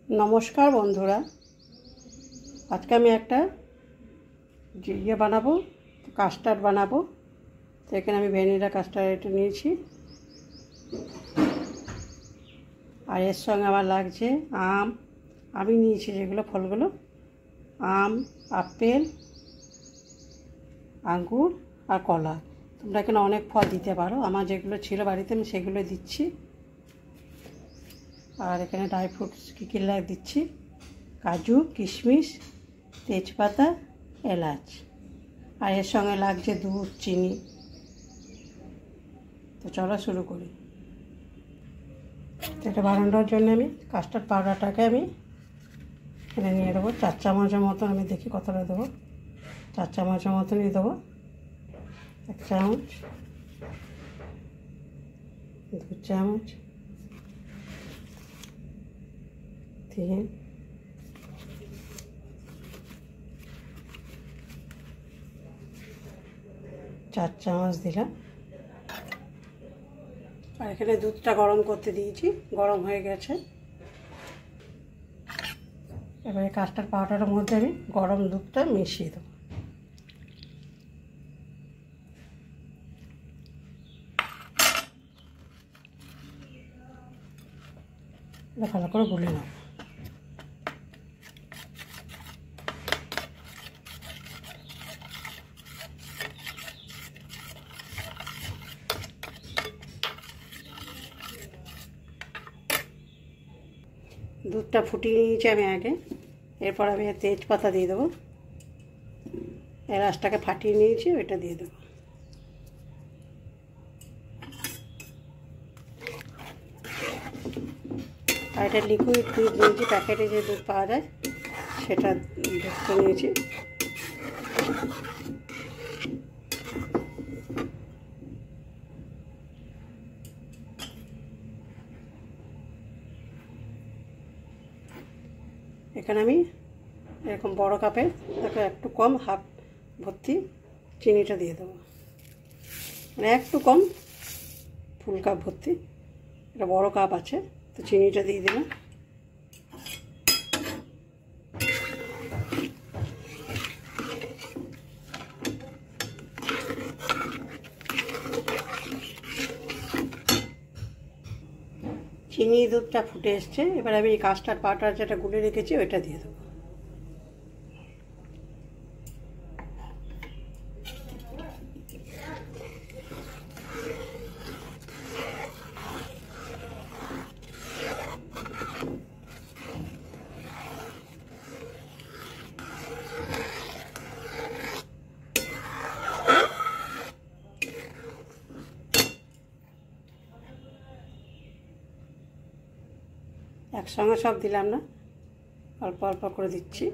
নমস্কার বন্ধুরা, আজকে আমি একটা বানাবো, কাস্টার্ড বানাবো। তো এখানে আমি ভ্যানিলা কাস্টার্ড এটা নিয়েছি, আর এর সঙ্গে আমার লাগছে আম। আমি নিয়েছি যেগুলো ফলগুলো, আম, আপেল, আঙ্গুর আর কলা। তোমরা এখানে অনেক ফল দিতে পারো, আমার যেগুলো ছিল বাড়িতে আমি সেগুলো দিচ্ছি। আর এখানে ড্রাই ফ্রুটস কী কী দিচ্ছি: কাজু, কিশমিশ, তেজপাতা, এলাচ। আর এর সঙ্গে লাগছে দুধ, চিনি। তো চলো শুরু করি। এটা বানানোর জন্য আমি কাস্টার্ড পাউডারটাকে আমি এখানে নিয়ে দেবো 4 চামচের মতন। আমি দেখি কতটা দেবো, 4 চামচের মতনই দেবো। 1 চামচ, 2 চামচ, 3, 4 চামচ দিলাম। আর এখানে দুধটা গরম করতে দিয়েছি, গরম হয়ে গেছে। এবারে কাস্টার্ড পাউডারের মধ্যে আমি গরম দুধটা মিশিয়ে দেবো। এটা ভালো করে গুলে নেব। দুধটা ফুটিয়ে নিয়েছি আমি আগে। এরপর আমি তেজপাতা দিয়ে দেবো, এলাচটাকে ফাটিয়ে নিয়েছি, ওইটা দিয়ে দেবো। আর এটা লিকুইড দুধ নিয়েছি, প্যাকেটে যে দুধ পাওয়া যায় সেটা দুধটা নিয়েছি। এখানে আমি এরকম বড় কাপে তাকে একটু কম, হাফ ভর্তি চিনিটা দিয়ে দেবো। মানে একটু কম, ফুল কাপ ভর্তি। এটা বড় কাপ আছে, তো চিনিটা দিয়ে দিলাম। চিনি দুধটা ফুটে এসছে, এবার আমি এই কাস্টার্ড পাউডার যেটা গুলে রেখেছি ওইটা দিয়ে দেবো। একসঙ্গে সব দিলাম না, অল্প অল্প করে দিচ্ছি।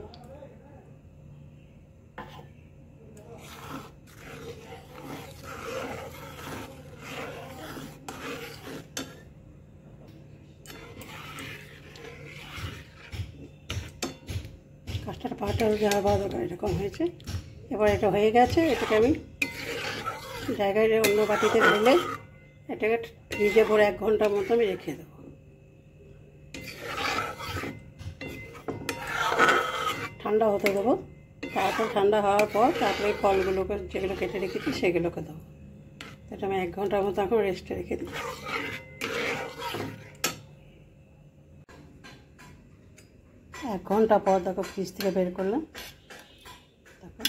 কাস্টার্ড পাউডার দেওয়ার পর এরকম হয়েছে। এবার এটা হয়ে গেছে, এটাকে আমি জায়গায় অন্য বাটিতে ঢেলে এটাকে ফ্রিজে ভরে 1 ঘন্টার মতো আমি রেখে দেবো। ঠান্ডা হতে দেবো। তারপর ঠান্ডা হওয়ার পর তারপরে ফলগুলোকে যেগুলো কেটে রেখেছি সেগুলোকে দেবো। এটা আমি 1 ঘন্টার মতো এখন রেস্টে রেখে দিই। 1 ঘন্টা পর দেখো ফ্রিজ থেকে বের করলাম। দেখো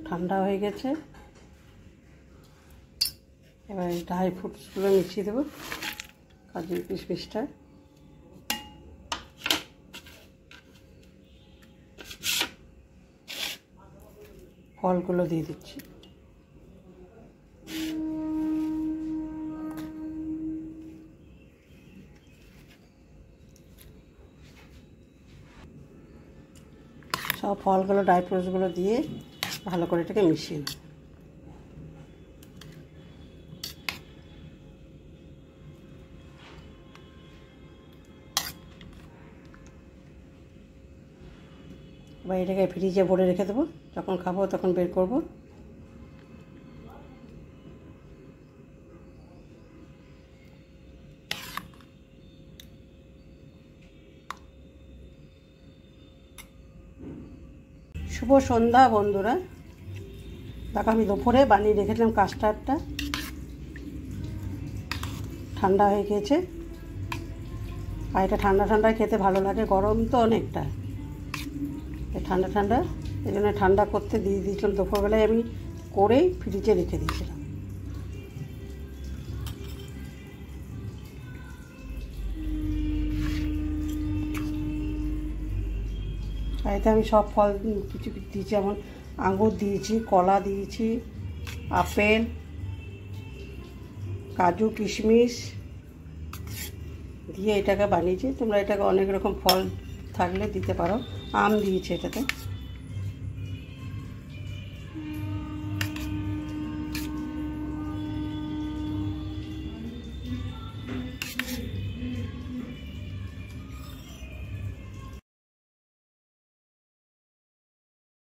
ঠান্ডা হয়ে গেছে। এবার ড্রাই ফ্রুটসগুলো মিশিয়ে দেবো, কাজু কিশমিশটা। ফলগুলো দিয়ে দিচ্ছি। সব ফলগুলো, ড্রাই ফ্রুটসগুলো দিয়ে ভালো করে এটাকে মিশিয়ে নেব। এবার এটাকে ফ্রিজে ভরে রেখে দেবো, যখন খাবো তখন বের করব। শুভ সন্ধ্যা বন্ধুরা। দেখো আমি দুপুরে বানিয়ে রেখেছিলাম কাস্টার্ডটা, ঠান্ডা হয়ে গিয়েছে। আর এটা ঠান্ডা ঠান্ডা খেতে ভালো লাগে, গরম তো অনেকটা, ঠান্ডা ঠান্ডা এই জন্য ঠান্ডা করতে দিয়ে দিয়েছিলাম। দুপুরবেলায় আমি করেই ফ্রিজে রেখে দিয়েছিলাম। আর এতে আমি সব ফল কিছু কিছু দিয়েছি, যেমন আঙুর দিয়েছি, কলা দিয়েছি, আপেল, কাজু, কিশমিশ দিয়ে এটাকে বানিয়েছি। তোমরা এটাকে অনেক রকম ফল থাকলে দিতে পারো। আম দিয়েছি এটাতে।